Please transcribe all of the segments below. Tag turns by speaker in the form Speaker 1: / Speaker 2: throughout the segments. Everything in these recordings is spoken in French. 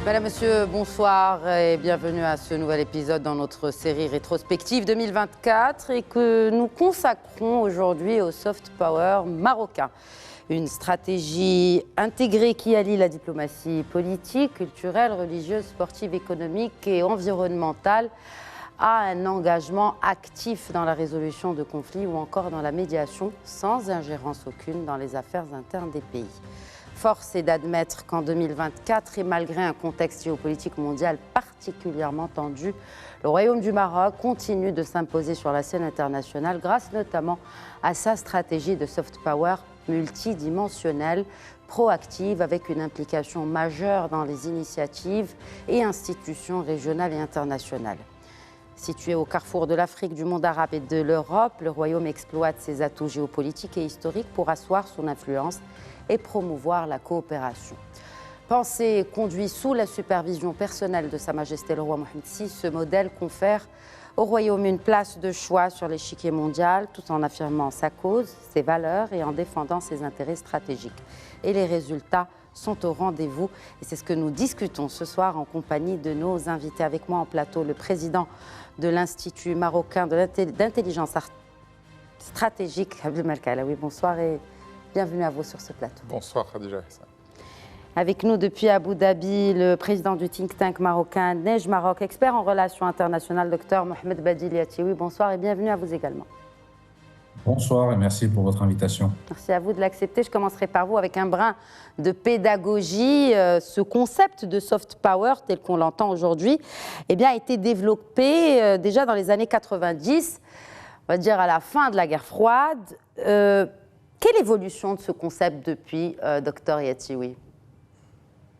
Speaker 1: Madame, Monsieur, bonsoir et bienvenue à ce nouvel épisode dans notre série rétrospective 2024 et que nous consacrons aujourd'hui au soft power marocain. Une stratégie intégrée qui allie la diplomatie politique, culturelle, religieuse, sportive, économique et environnementale à un engagement actif dans la résolution de conflits ou encore dans la médiation sans ingérence aucune dans les affaires internes des pays. Force est d'admettre qu'en 2024, et malgré un contexte géopolitique mondial particulièrement tendu, le Royaume du Maroc continue de s'imposer sur la scène internationale grâce notamment à sa stratégie de soft power multidimensionnelle, proactive, avec une implication majeure dans les initiatives et institutions régionales et internationales. Situé au carrefour de l'Afrique, du monde arabe et de l'Europe, le Royaume exploite ses atouts géopolitiques et historiques pour asseoir son influence et promouvoir la coopération. Pensé et conduit sous la supervision personnelle de Sa Majesté le roi Mohammed VI, ce modèle confère au Royaume une place de choix sur l'échiquier mondial, tout en affirmant sa cause, ses valeurs et en défendant ses intérêts stratégiques. Et les résultats sont au rendez-vous. Et c'est ce que nous discutons ce soir en compagnie de nos invités. Avec moi en plateau, le président de l'Institut marocain d'intelligence stratégique, Abdelmalek Alaoui. Bonsoir et bienvenue à vous sur ce plateau.
Speaker 2: Bonsoir Khadija.
Speaker 1: Avec nous depuis Abu Dhabi, le président du think tank marocain Nej Maroc, expert en relations internationales, Dr Mohamed Badil Yatioui. Bonsoir et bienvenue à vous également.
Speaker 3: Bonsoir et merci pour votre invitation.
Speaker 1: Merci à vous de l'accepter. Je commencerai par vous avec un brin de pédagogie. Ce concept de soft power, tel qu'on l'entend aujourd'hui, a été développé déjà dans les années 90, on va dire à la fin de la guerre froide. Quelle évolution de ce concept depuis, Dr Yatioui?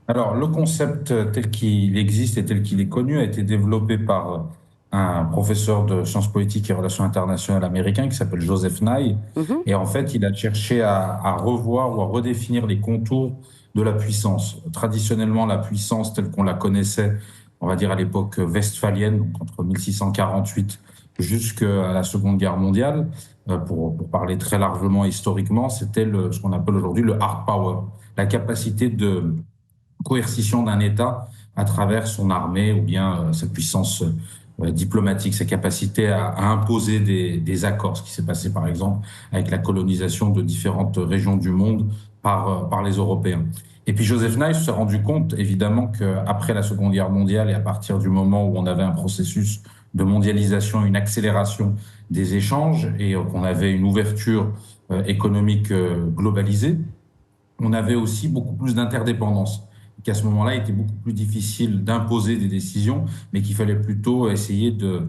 Speaker 3: Alors, le concept tel qu'il existe et tel qu'il est connu a été développé par un professeur de sciences politiques et relations internationales américain qui s'appelle Joseph Nye. Et en fait, il a cherché à revoir ou à redéfinir les contours de la puissance. Traditionnellement, la puissance telle qu'on la connaissait, on va dire à l'époque westphalienne, donc entre 1648 jusqu'à la Seconde Guerre mondiale, pour parler très largement historiquement, c'était ce qu'on appelle aujourd'hui le hard power, la capacité de coercition d'un État à travers son armée ou bien sa puissance diplomatique, sa capacité à imposer des accords, ce qui s'est passé par exemple avec la colonisation de différentes régions du monde par les Européens. Et puis Joseph Nye s'est rendu compte évidemment qu'après la Seconde Guerre mondiale et à partir du moment où on avait un processus de mondialisation, une accélération des échanges et qu'on avait une ouverture économique globalisée, on avait aussi beaucoup plus d'interdépendance. Qu'à ce moment-là, il était beaucoup plus difficile d'imposer des décisions, mais qu'il fallait plutôt essayer de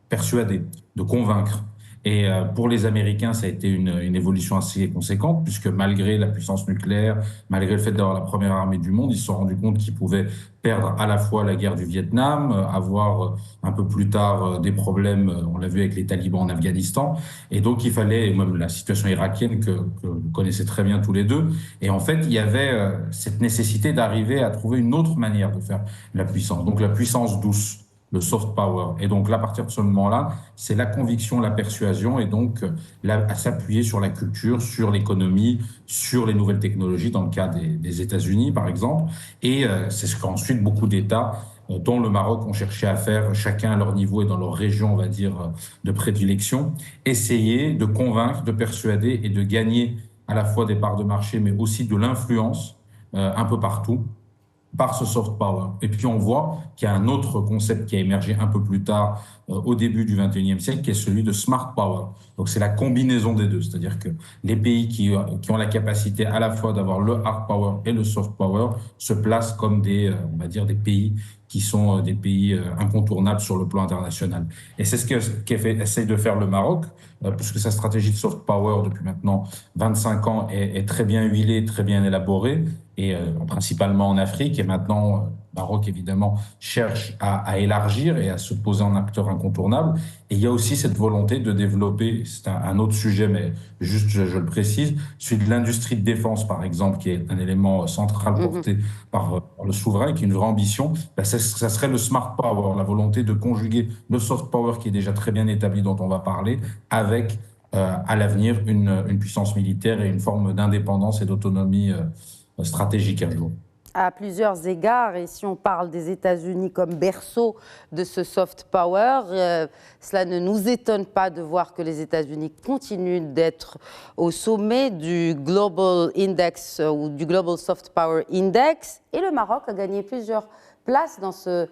Speaker 3: persuader, de convaincre. Et pour les Américains, ça a été une évolution assez conséquente, puisque malgré la puissance nucléaire, malgré le fait d'avoir la première armée du monde, ils se sont rendus compte qu'ils pouvaient perdre à la fois la guerre du Vietnam, avoir un peu plus tard des problèmes, on l'a vu avec les talibans en Afghanistan, et donc il fallait, même la situation irakienne que vous connaissez très bien tous les deux, et en fait il y avait cette nécessité d'arriver à trouver une autre manière de faire la puissance, donc la puissance douce, le soft power. Et donc là, à partir de ce moment-là, c'est la conviction, la persuasion, et donc à s'appuyer sur la culture, sur l'économie, sur les nouvelles technologies, dans le cas des États-Unis, par exemple. Et c'est ce qu'ensuite beaucoup d'États, dont le Maroc, ont cherché à faire, chacun à leur niveau et dans leur région, on va dire, de prédilection, essayer de convaincre, de persuader et de gagner à la fois des parts de marché, mais aussi de l'influence un peu partout, par ce soft power. Et puis on voit qu'il y a un autre concept qui a émergé un peu plus tard, au début du XXIe siècle, qui est celui de smart power. Donc c'est la combinaison des deux, c'est-à-dire que les pays qui ont la capacité à la fois d'avoir le hard power et le soft power se placent comme on va dire des pays qui sont des pays incontournables sur le plan international. Et c'est ce qu'essaye de faire le Maroc, puisque sa stratégie de soft power depuis maintenant 25 ans est très bien huilée, très bien élaborée, et principalement en Afrique. Et maintenant, le Maroc, évidemment, cherche à élargir et à se poser en acteur incontournable. Et il y a aussi cette volonté de développer, c'est un autre sujet, mais juste je le précise, celui de l'industrie de défense, par exemple, qui est un élément central porté par le souverain, qui est une vraie ambition. Ça serait le smart power, la volonté de conjuguer le soft power qui est déjà très bien établi, dont on va parler, avec à l'avenir une puissance militaire et une forme d'indépendance et d'autonomie stratégique un jour.
Speaker 1: à plusieurs égards. Et si on parle des États-Unis comme berceau de ce soft power, cela ne nous étonne pas de voir que les États-Unis continuent d'être au sommet du Global Index ou du Global Soft Power Index. Et le Maroc a gagné plusieurs places dans ce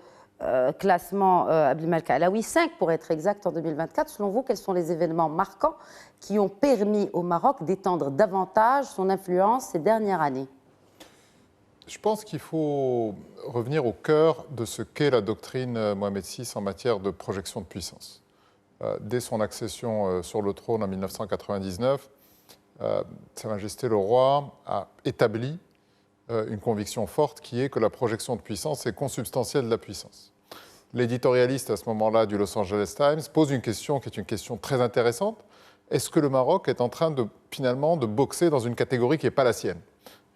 Speaker 1: classement Abdelmalek Alaoui, 5 pour être exact en 2024. Selon vous, quels sont les événements marquants qui ont permis au Maroc d'étendre davantage son influence ces dernières années?
Speaker 2: Je pense qu'il faut revenir au cœur de ce qu'est la doctrine Mohamed VI en matière de projection de puissance. Dès son accession sur le trône en 1999, Sa Majesté le Roi a établi une conviction forte qui est que la projection de puissance est consubstantielle de la puissance. L'éditorialiste à ce moment-là du Los Angeles Times pose une question qui est une question très intéressante. Est-ce que le Maroc est en train finalement de boxer dans une catégorie qui n'est pas la sienne ?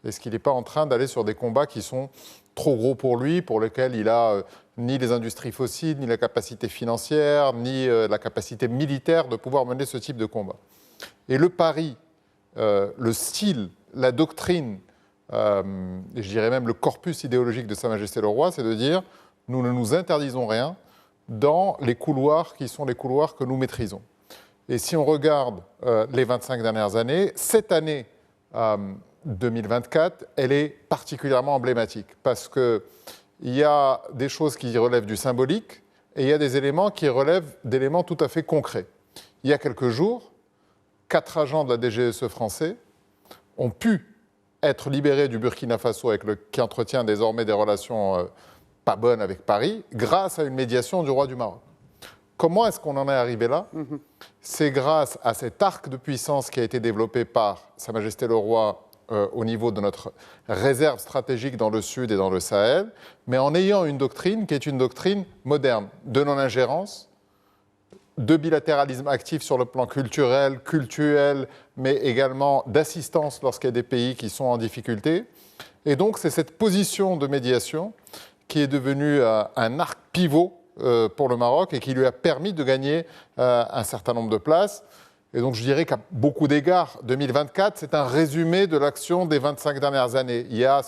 Speaker 2: Est-ce qu'il n'est pas en train d'aller sur des combats qui sont trop gros pour lui, pour lesquels il n'a ni les industries fossiles, ni la capacité financière, ni la capacité militaire de pouvoir mener ce type de combat? Et le pari, le style, la doctrine, et je dirais même le corpus idéologique de Sa Majesté le Roi, c'est de dire nous ne nous interdisons rien dans les couloirs qui sont les couloirs que nous maîtrisons. Et si on regarde les 25 dernières années, cette année 2024, elle est particulièrement emblématique parce qu'il y a des choses qui relèvent du symbolique et il y a des éléments qui relèvent d'éléments tout à fait concrets. Il y a quelques jours, 4 agents de la DGSE français ont pu être libérés du Burkina Faso qui entretient désormais des relations pas bonnes avec Paris grâce à une médiation du roi du Maroc. Comment est-ce qu'on en est arrivé là ? C'est grâce à cet arc de puissance qui a été développé par Sa Majesté le Roi au niveau de notre réserve stratégique dans le Sud et dans le Sahel, mais en ayant une doctrine qui est une doctrine moderne, de non-ingérence, de bilatéralisme actif sur le plan culturel, mais également d'assistance lorsqu'il y a des pays qui sont en difficulté. Et donc, c'est cette position de médiation qui est devenue un arc pivot pour le Maroc et qui lui a permis de gagner un certain nombre de places. Et donc, je dirais qu'à beaucoup d'égards, 2024, c'est un résumé de l'action des 25 dernières années. Il y a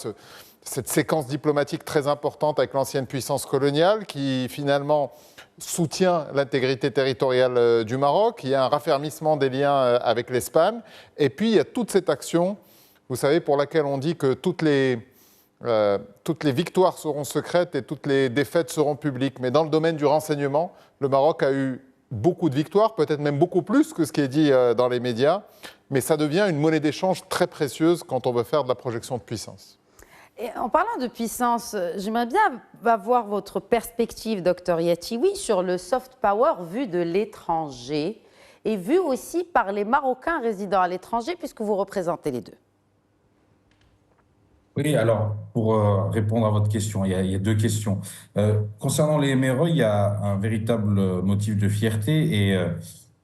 Speaker 2: cette séquence diplomatique très importante avec l'ancienne puissance coloniale qui, finalement, soutient l'intégrité territoriale du Maroc. Il y a un raffermissement des liens avec l'Espagne. Et puis, il y a toute cette action, vous savez, pour laquelle on dit que toutes les victoires seront secrètes et toutes les défaites seront publiques. Mais dans le domaine du renseignement, le Maroc a eu beaucoup de victoires, peut-être même beaucoup plus que ce qui est dit dans les médias, mais ça devient une monnaie d'échange très précieuse quand on veut faire de la projection de puissance.
Speaker 1: Et en parlant de puissance, j'aimerais bien avoir votre perspective, Dr Yatioui, sur le soft power vu de l'étranger et vu aussi par les Marocains résidant à l'étranger, puisque vous représentez les deux.
Speaker 3: Oui, alors, pour répondre à votre question, il y a 2 questions. Concernant les MRE, il y a un véritable motif de fierté et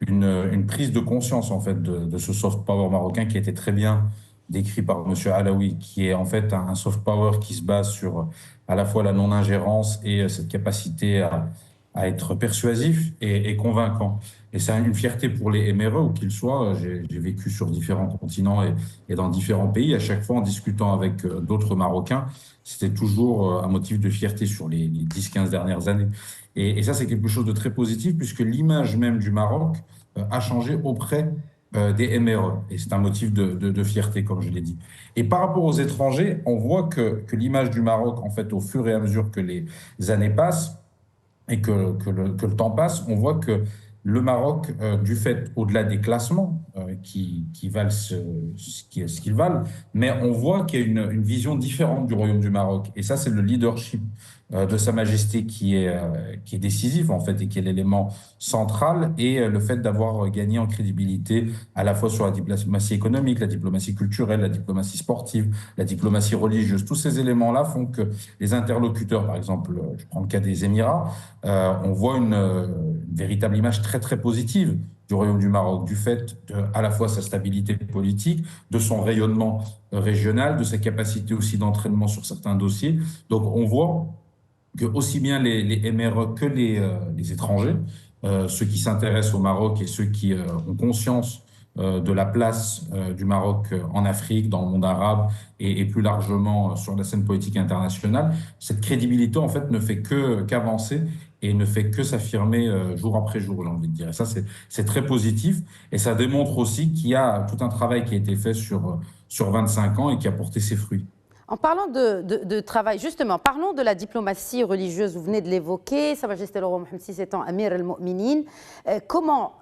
Speaker 3: une prise de conscience, en fait, de ce soft power marocain qui a été très bien décrit par M. Alaoui, qui est en fait un soft power qui se base sur à la fois la non-ingérence et cette capacité à être persuasif et convaincant. Et c'est une fierté pour les MRE, où qu'ils soient. J'ai vécu sur différents continents et dans différents pays. À chaque fois, en discutant avec d'autres Marocains, c'était toujours un motif de fierté sur les 10-15 dernières années. Et ça, c'est quelque chose de très positif, puisque l'image même du Maroc a changé auprès des MRE. Et c'est un motif de fierté, comme je l'ai dit. Et par rapport aux étrangers, on voit que l'image du Maroc, en fait, au fur et à mesure que les années passent, et que le temps passe, on voit que le Maroc, du fait, au-delà des classements qui valent ce qu'ils valent, mais on voit qu'il y a une vision différente du Royaume du Maroc. Et ça, c'est le leadership de Sa Majesté qui est décisif, en fait, et qui est l'élément central, et le fait d'avoir gagné en crédibilité à la fois sur la diplomatie économique, la diplomatie culturelle, la diplomatie sportive, la diplomatie religieuse. Tous ces éléments-là font que les interlocuteurs, par exemple, je prends le cas des Émirats, on voit une véritable image très, très positive du Royaume du Maroc, du fait de, à la fois sa stabilité politique, de son rayonnement régional, de sa capacité aussi d'entraînement sur certains dossiers. Donc on voit que aussi bien les MRE que les étrangers, ceux qui s'intéressent au Maroc et ceux qui ont conscience de la place du Maroc en Afrique, dans le monde arabe et plus largement sur la scène politique internationale, cette crédibilité en fait ne fait qu'avancer et ne fait que s'affirmer jour après jour, j'ai envie de dire. Et ça, c'est très positif et ça démontre aussi qu'il y a tout un travail qui a été fait sur 25 ans et qui a porté ses fruits.
Speaker 1: En parlant de travail, justement, parlons de la diplomatie religieuse, vous venez de l'évoquer, Sa Majesté le roi Mohammed VI étant Amir al-Mu'minin. Comment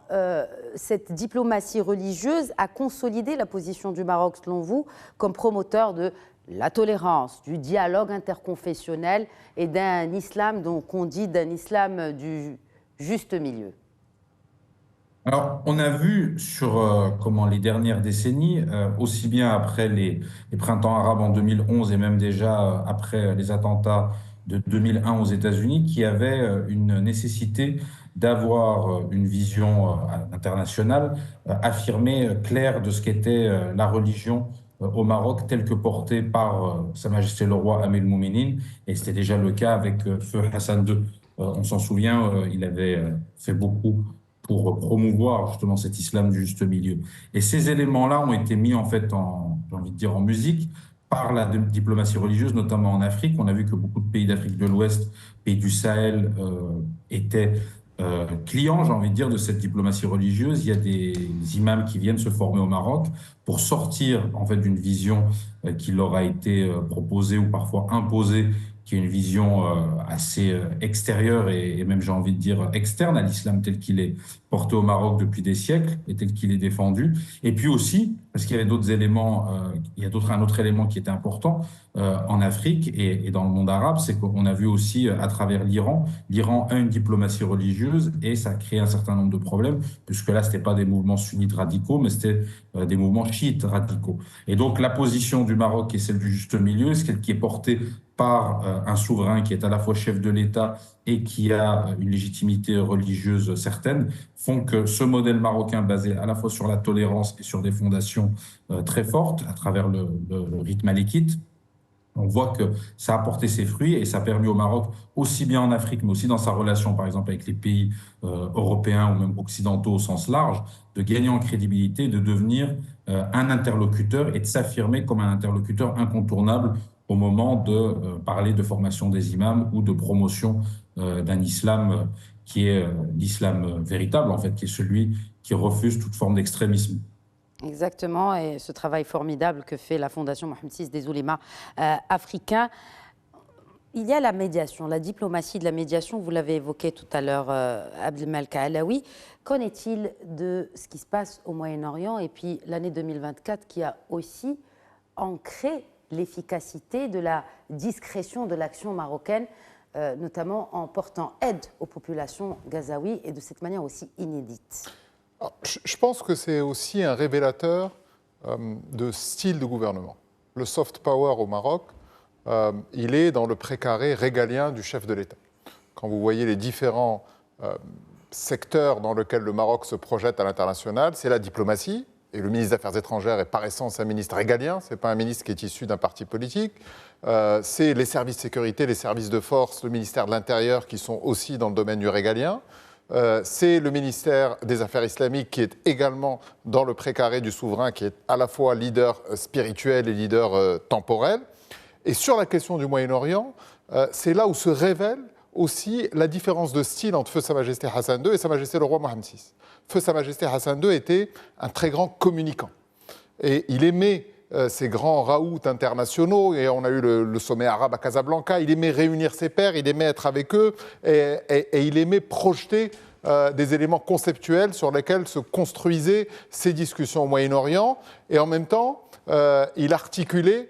Speaker 1: cette diplomatie religieuse a consolidé la position du Maroc, selon vous, comme promoteur de la tolérance, du dialogue interconfessionnel et d'un islam, donc on dit d'un islam du juste milieu?
Speaker 3: Alors, on a vu sur comment les dernières décennies, aussi bien après les printemps arabes en 2011 et même déjà après les attentats de 2001 aux États-Unis, qu'il y avait une nécessité d'avoir une vision internationale affirmée, claire de ce qu'était la religion au Maroc, telle que portée par Sa Majesté le roi Amir el-Mouminin, et c'était déjà le cas avec Feu Hassan II. On s'en souvient, il avait fait beaucoup pour promouvoir justement cet islam du juste milieu. Et ces éléments-là ont été mis en fait j'ai envie de dire, en musique par la diplomatie religieuse, notamment en Afrique. On a vu que beaucoup de pays d'Afrique de l'Ouest, pays du Sahel, étaient clients, j'ai envie de dire, de cette diplomatie religieuse. Il y a des imams qui viennent se former au Maroc pour sortir en fait d'une vision qui leur a été proposée ou parfois imposée, qui est une vision assez extérieure et même, j'ai envie de dire, externe à l'islam tel qu'il est porté au Maroc depuis des siècles et tel qu'il est défendu. Et puis aussi, parce qu'il y avait d'autres éléments, il y a un autre élément qui était important en Afrique et dans le monde arabe, c'est qu'on a vu aussi à travers l'Iran, l'Iran a une diplomatie religieuse et ça a créé un certain nombre de problèmes, puisque là, c'était pas des mouvements sunnites radicaux, mais c'était des mouvements chiites radicaux. Et donc, la position du Maroc est celle du juste milieu, celle qui est portée par un souverain qui est à la fois chef de l'État et qui a une légitimité religieuse certaine, font que ce modèle marocain basé à la fois sur la tolérance et sur des fondations très fortes à travers le rite malékite, on voit que ça a porté ses fruits et ça a permis au Maroc, aussi bien en Afrique, mais aussi dans sa relation, par exemple, avec les pays européens ou même occidentaux au sens large, de gagner en crédibilité, de devenir un interlocuteur et de s'affirmer comme un interlocuteur incontournable au moment de parler de formation des imams ou de promotion d'un islam qui est l'islam véritable, en fait, qui est celui qui refuse toute forme d'extrémisme.
Speaker 1: Exactement, et ce travail formidable que fait la Fondation Mohammed VI des oulémas africains. Il y a la médiation, la diplomatie de la médiation, vous l'avez évoqué tout à l'heure, Abdelmalek Alaoui. Qu'en est-il de ce qui se passe au Moyen-Orient et puis l'année 2024 qui a aussi ancré l'efficacité de la discrétion de l'action marocaine, notamment en portant aide aux populations gazaouis et de cette manière aussi inédite?
Speaker 2: Je pense que c'est aussi un révélateur de style de gouvernement. Le soft power au Maroc, il est dans le précaré régalien du chef de l'État. Quand vous voyez les différents secteurs dans lesquels le Maroc se projette à l'international, c'est la diplomatie. Et le ministre des Affaires étrangères est par essence un ministre régalien, ce n'est pas un ministre qui est issu d'un parti politique. C'est les services de sécurité, les services de force, le ministère de l'Intérieur qui sont aussi dans le domaine du régalien. C'est le ministère des Affaires islamiques qui est également dans le précaré du souverain, qui est à la fois leader spirituel et leader temporel. Et sur la question du Moyen-Orient, c'est là où se révèle aussi la différence de style entre Feu Sa Majesté Hassan II et Sa Majesté le roi Mohammed VI. Feu Sa Majesté Hassan II était un très grand communicant. Et il aimait ces grands raouts internationaux, et on a eu le sommet arabe à Casablanca, il aimait réunir ses pairs, il aimait être avec eux, et il aimait projeter des éléments conceptuels sur lesquels se construisaient ces discussions au Moyen-Orient, et en même temps, il articulait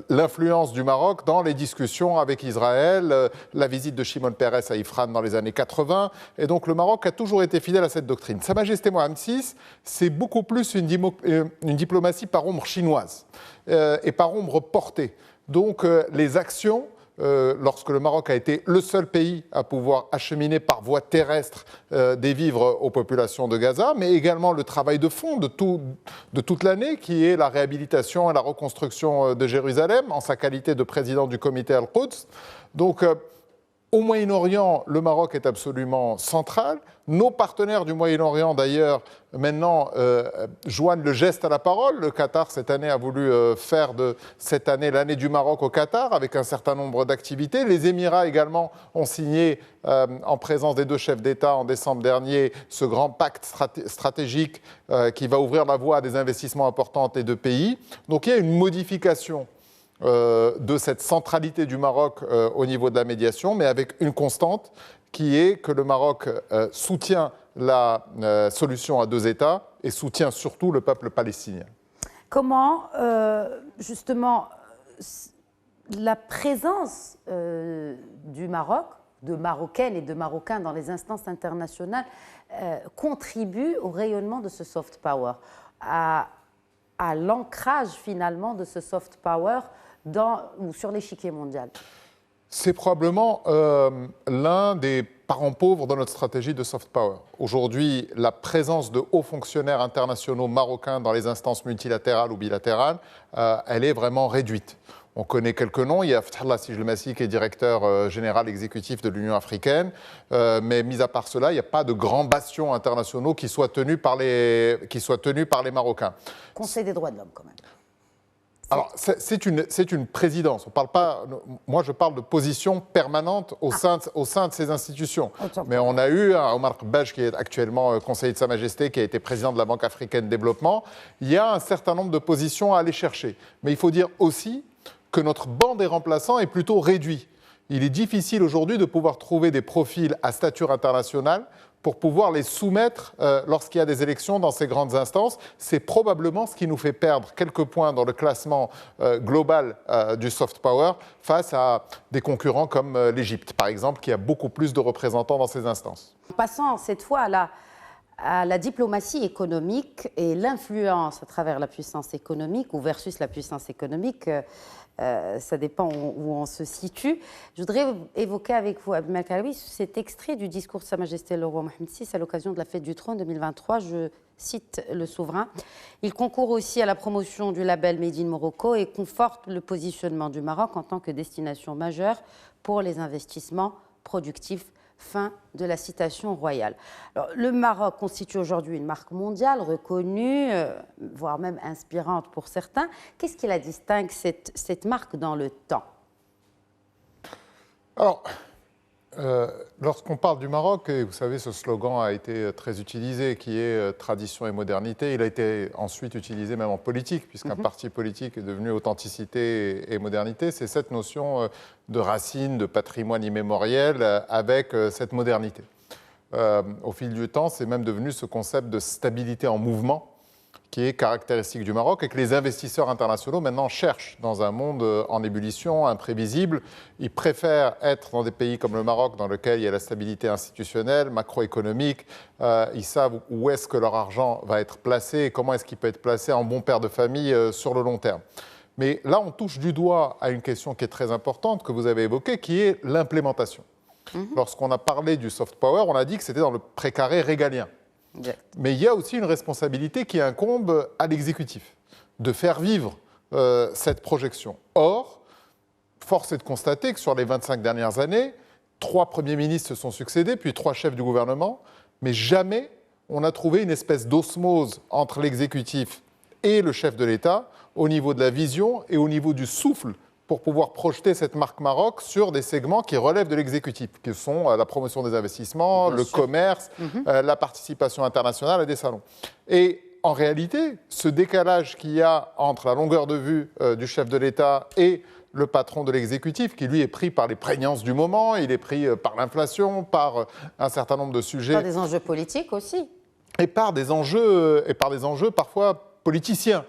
Speaker 2: l'influence du Maroc dans les discussions avec Israël, la visite de Shimon Peres à Ifran dans les années 80. Et donc le Maroc a toujours été fidèle à cette doctrine. Sa Majesté Mohammed VI, c'est beaucoup plus une diplomatie par ombre chinoise et par ombre portée. Donc les actions, lorsque le Maroc a été le seul pays à pouvoir acheminer par voie terrestre des vivres aux populations de Gaza, mais également le travail de fond de toute l'année, qui est la réhabilitation et la reconstruction de Jérusalem, en sa qualité de président du comité Al-Quds. Donc, Au Moyen-Orient, le Maroc est absolument central. Nos partenaires du Moyen-Orient, d'ailleurs, maintenant, joignent le geste à la parole. Le Qatar, cette année, a voulu faire de cette année l'année du Maroc au Qatar, avec un certain nombre d'activités. Les Émirats également ont signé, en présence des 2 chefs d'État en décembre dernier, ce grand pacte stratégique qui va ouvrir la voie à des investissements importants des 2 pays. Donc il y a une modification de cette centralité du Maroc au niveau de la médiation, mais avec une constante qui est que le Maroc soutient la solution à 2 États et soutient surtout le peuple palestinien.
Speaker 1: Comment, justement, la présence du Maroc, de Marocaines et de Marocains dans les instances internationales contribue au rayonnement de ce soft power, à l'ancrage finalement de ce soft power ou sur l'échiquier mondial?
Speaker 2: C'est probablement l'un des parents pauvres de notre stratégie de soft power. Aujourd'hui, la présence de hauts fonctionnaires internationaux marocains dans les instances multilatérales ou bilatérales, elle est vraiment réduite. On connaît quelques noms. Il y a Fethallah Sijilmassi qui est directeur général exécutif de l'Union africaine. Mais mis à part cela, il n'y a pas de grands bastions internationaux qui soient tenus par les Marocains.
Speaker 1: Conseil des droits de l'homme, quand même.
Speaker 2: Alors, c'est une présidence. On parle pas. Moi, je parle de position permanente au sein de ces institutions. Mais on a eu Omar Kbaj, qui est actuellement conseiller de Sa Majesté, qui a été président de la Banque africaine de développement. Il y a un certain nombre de positions à aller chercher. Mais il faut dire aussi que notre banc des remplaçants est plutôt réduit. Il est difficile aujourd'hui de pouvoir trouver des profils à stature internationale pour pouvoir les soumettre lorsqu'il y a des élections dans ces grandes instances. C'est probablement ce qui nous fait perdre quelques points dans le classement global du soft power face à des concurrents comme l'Égypte, par exemple, qui a beaucoup plus de représentants dans ces instances.
Speaker 1: Passant cette fois à la diplomatie économique et l'influence à travers la puissance économique ou versus la puissance économique, ça dépend où on se situe. Je voudrais évoquer avec vous, Abdel Malek, cet extrait du discours de Sa Majesté le roi Mohammed VI à l'occasion de la fête du trône 2023. Je cite le souverain. Il concourt aussi à la promotion du label Made in Morocco et conforte le positionnement du Maroc en tant que destination majeure pour les investissements productifs. Fin de la citation royale. Alors, le Maroc constitue aujourd'hui une marque mondiale reconnue, voire même inspirante pour certains. Qu'est-ce qui la distingue, cette marque, dans le temps?
Speaker 2: Alors, lorsqu'on parle du Maroc, et vous savez, ce slogan a été très utilisé, qui est tradition et modernité. Il a été ensuite utilisé même en politique, puisqu'un parti politique est devenu authenticité et modernité. C'est cette notion de racine, de patrimoine immémoriel avec cette modernité. Au fil du temps, c'est même devenu ce concept de stabilité en mouvement qui est caractéristique du Maroc et que les investisseurs internationaux maintenant cherchent dans un monde en ébullition, imprévisible. Ils préfèrent être dans des pays comme le Maroc, dans lequel il y a la stabilité institutionnelle, macroéconomique. Ils savent où est-ce que leur argent va être placé et comment est-ce qu'il peut être placé en bon père de famille sur le long terme. Mais là, on touche du doigt à une question qui est très importante, que vous avez évoquée, qui est l'implémentation. Lorsqu'on a parlé du soft power, on a dit que c'était dans le précaré régalien. Mais il y a aussi une responsabilité qui incombe à l'exécutif, de faire vivre cette projection. Or, force est de constater que sur les 25 dernières années, 3 premiers ministres se sont succédés, puis 3 chefs du gouvernement, mais jamais on a trouvé une espèce d'osmose entre l'exécutif et le chef de l'État au niveau de la vision et au niveau du souffle pour pouvoir projeter cette marque Maroc sur des segments qui relèvent de l'exécutif, qui sont la promotion des investissements, le commerce, la participation internationale à des salons. Et en réalité, ce décalage qu'il y a entre la longueur de vue du chef de l'État et le patron de l'exécutif, qui lui est pris par les prégnances du moment, il est pris par l'inflation, par un certain nombre de sujets.
Speaker 1: Par des enjeux politiques aussi.
Speaker 2: Et par des enjeux parfois politiciens.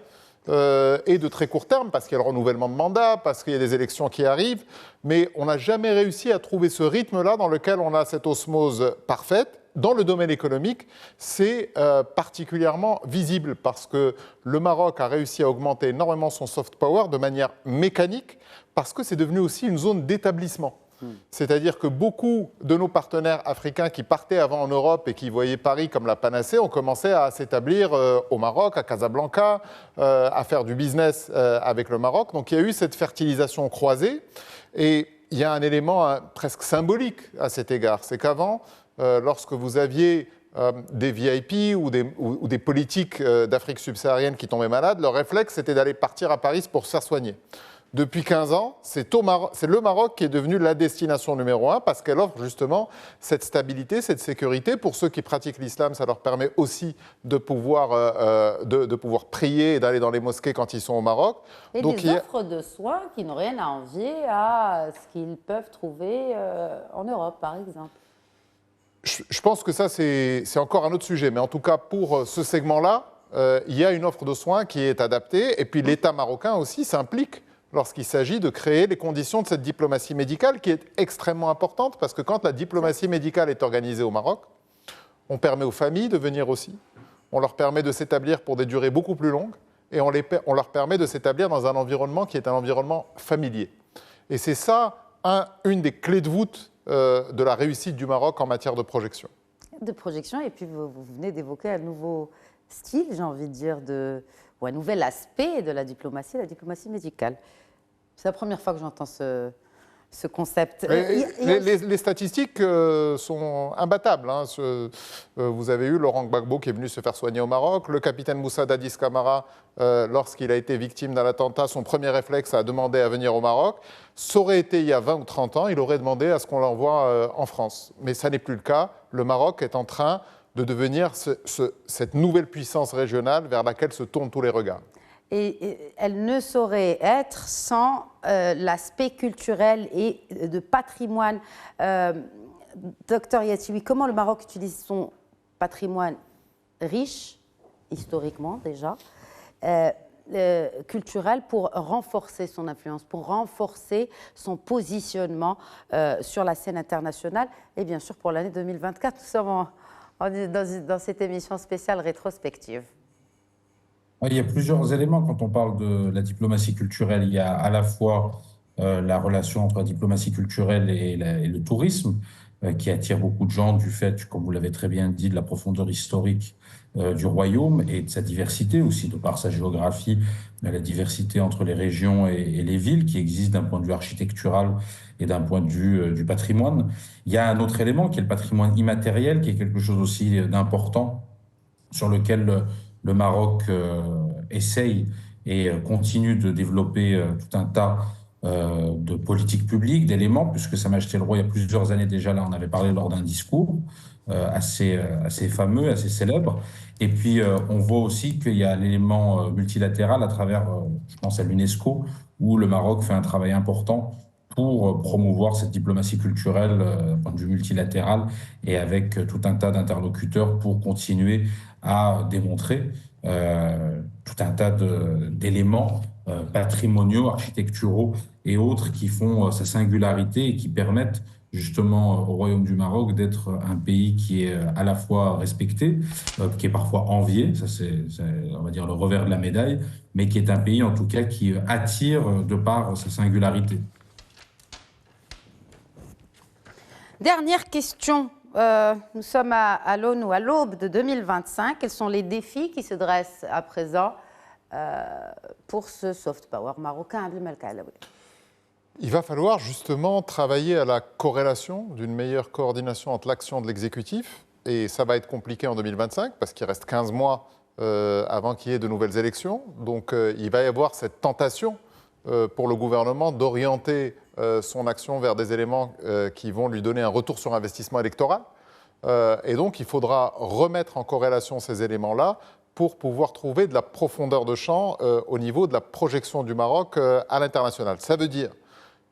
Speaker 2: Et de très court terme, parce qu'il y a le renouvellement de mandat, parce qu'il y a des élections qui arrivent, mais on n'a jamais réussi à trouver ce rythme-là dans lequel on a cette osmose parfaite. Dans le domaine économique, c'est particulièrement visible parce que le Maroc a réussi à augmenter énormément son soft power de manière mécanique, parce que c'est devenu aussi une zone d'établissement. C'est-à-dire que beaucoup de nos partenaires africains qui partaient avant en Europe et qui voyaient Paris comme la panacée ont commencé à s'établir au Maroc, à Casablanca, à faire du business avec le Maroc. Donc il y a eu cette fertilisation croisée. Et il y a un élément presque symbolique à cet égard. C'est qu'avant, lorsque vous aviez des VIP ou des politiques d'Afrique subsaharienne qui tombaient malades, leur réflexe, c'était d'aller partir à Paris pour se faire soigner. Depuis 15 ans, c'est le Maroc qui est devenu la destination numéro 1 parce qu'elle offre justement cette stabilité, cette sécurité. Pour ceux qui pratiquent l'islam, ça leur permet aussi de pouvoir prier et d'aller dans les mosquées quand ils sont au Maroc.
Speaker 1: Et donc, des offres de soins qui n'ont rien à envier à ce qu'ils peuvent trouver en Europe, par exemple.
Speaker 2: Je pense que ça, c'est encore un autre sujet. Mais en tout cas, pour ce segment-là, il y a une offre de soins qui est adaptée. Et puis l'État marocain aussi s'implique lorsqu'il s'agit de créer les conditions de cette diplomatie médicale qui est extrêmement importante parce que quand la diplomatie médicale est organisée au Maroc, on permet aux familles de venir aussi, on leur permet de s'établir pour des durées beaucoup plus longues et on leur permet de s'établir dans un environnement qui est un environnement familier. Et c'est ça une des clés de voûte de la réussite du Maroc en matière de projection. De
Speaker 1: projection, et puis vous venez d'évoquer un nouveau style, j'ai envie de dire, ou un nouvel aspect de la diplomatie médicale. C'est la première fois que j'entends ce concept.
Speaker 2: Les statistiques sont imbattables. Hein. Vous avez eu Laurent Gbagbo qui est venu se faire soigner au Maroc. Le capitaine Moussa Dadis Camara, lorsqu'il a été victime d'un attentat, son premier réflexe a demandé à venir au Maroc. Ça aurait été il y a 20 ou 30 ans, il aurait demandé à ce qu'on l'envoie en France. Mais ça n'est plus le cas. Le Maroc est en train de devenir cette nouvelle puissance régionale vers laquelle se tournent tous les regards. Et elle ne saurait être sans l'aspect culturel et de patrimoine.
Speaker 1: Docteur Yatioui, comment le Maroc utilise son patrimoine riche, historiquement déjà, culturel pour renforcer son influence, pour renforcer son positionnement sur la scène internationale et bien sûr pour l'année 2024. Nous sommes dans cette émission spéciale rétrospective.
Speaker 3: Il y a plusieurs éléments quand on parle de la diplomatie culturelle. Il y a à la fois la relation entre la diplomatie culturelle et le tourisme, qui attire beaucoup de gens du fait, comme vous l'avez très bien dit, de la profondeur historique du royaume et de sa diversité aussi, de par sa géographie, la diversité entre les régions et les villes qui existent d'un point de vue architectural et d'un point de vue du patrimoine. Il y a un autre élément qui est le patrimoine immatériel, qui est quelque chose aussi d'important sur lequel le Maroc essaye et continue de développer tout un tas de politiques publiques, d'éléments, puisque Sa Majesté le Roi, il y a plusieurs années déjà, là, on avait parlé lors d'un discours assez fameux, assez célèbre. Et puis, on voit aussi qu'il y a l'élément multilatéral à travers, je pense à l'UNESCO, où le Maroc fait un travail important pour promouvoir cette diplomatie culturelle d'un point de vue multilatéral et avec tout un tas d'interlocuteurs pour continuer à démontrer tout un tas d'éléments patrimoniaux, architecturaux et autres qui font sa singularité et qui permettent justement au Royaume du Maroc d'être un pays qui est à la fois respecté, qui est parfois envié, ça c'est on va dire le revers de la médaille, mais qui est un pays en tout cas qui attire de par sa singularité.
Speaker 1: Dernière question. Nous sommes à l'aune ou à l'aube de 2025. Quels sont les défis qui se dressent à présent pour ce soft power marocain, Abdelmalek Alaoui?
Speaker 2: Il va falloir justement travailler à la corrélation d'une meilleure coordination entre l'action de l'exécutif. Et ça va être compliqué en 2025 parce qu'il reste 15 mois avant qu'il y ait de nouvelles élections. Donc il va y avoir cette tentation pour le gouvernement d'orienter son action vers des éléments qui vont lui donner un retour sur investissement électoral. Et donc, il faudra remettre en corrélation ces éléments-là pour pouvoir trouver de la profondeur de champ au niveau de la projection du Maroc à l'international. Ça veut dire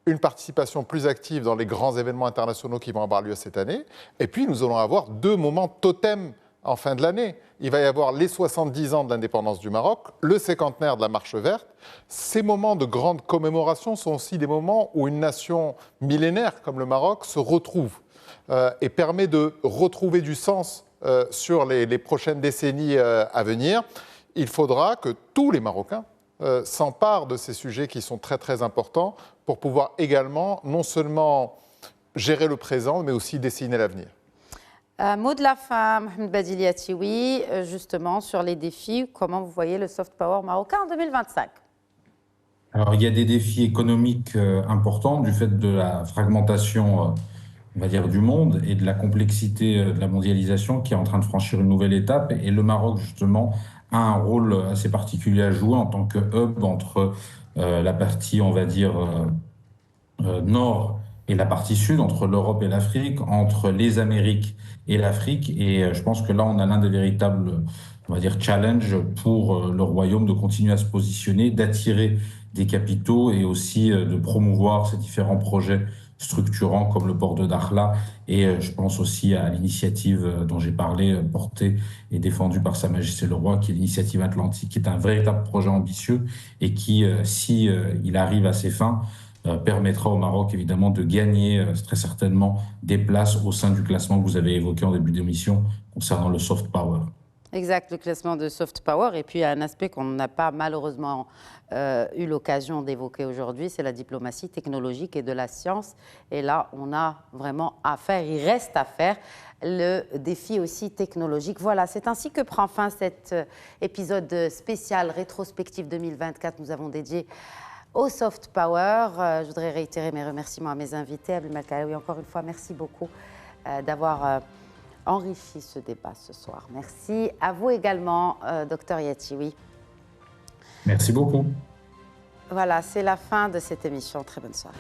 Speaker 2: une participation plus active dans les grands événements internationaux qui vont avoir lieu cette année. Et puis, nous allons avoir 2 moments totems en fin de l'année. Il va y avoir les 70 ans de l'indépendance du Maroc, le cinquantenaire de la Marche verte. Ces moments de grande commémoration sont aussi des moments où une nation millénaire comme le Maroc se retrouve et permet de retrouver du sens sur les prochaines décennies à venir. Il faudra que tous les Marocains s'emparent de ces sujets qui sont très très importants pour pouvoir également non seulement gérer le présent, mais aussi dessiner l'avenir.
Speaker 1: Mot de la fin, Mohamed Badili Yatioui, justement sur les défis, comment vous voyez le soft power marocain en 2025?
Speaker 3: Alors, il y a des défis économiques importants du fait de la fragmentation, on va dire, du monde et de la complexité de la mondialisation qui est en train de franchir une nouvelle étape. Et le Maroc, justement, a un rôle assez particulier à jouer en tant que hub entre la partie, on va dire, nord et la partie sud, entre l'Europe et l'Afrique, entre les Amériques et l'Afrique. Et je pense que là, on a l'un des véritables, on va dire, challenges pour le royaume de continuer à se positionner, d'attirer des capitaux et aussi de promouvoir ces différents projets structurants comme le port de Dakhla. Et je pense aussi à l'initiative dont j'ai parlé, portée et défendue par Sa Majesté le Roi, qui est l'initiative Atlantique, qui est un véritable projet ambitieux et qui, si il arrive à ses fins, permettra au Maroc évidemment de gagner très certainement des places au sein du classement que vous avez évoqué en début d'émission concernant le soft power.
Speaker 1: Exact, le classement de soft power. Et puis, il y a un aspect qu'on n'a pas malheureusement eu l'occasion d'évoquer aujourd'hui, c'est la diplomatie technologique et de la science. Et là, on a vraiment à faire, il reste à faire le défi aussi technologique. Voilà, c'est ainsi que prend fin cet épisode spécial rétrospective 2024. Nous avons dédié au soft power. Je voudrais réitérer mes remerciements à mes invités. Abdel Malkaoui, encore une fois, merci beaucoup d'avoir enrichi ce débat ce soir. Merci à vous également, Dr Yatioui.
Speaker 3: Merci beaucoup.
Speaker 1: Voilà, c'est la fin de cette émission. Très bonne soirée.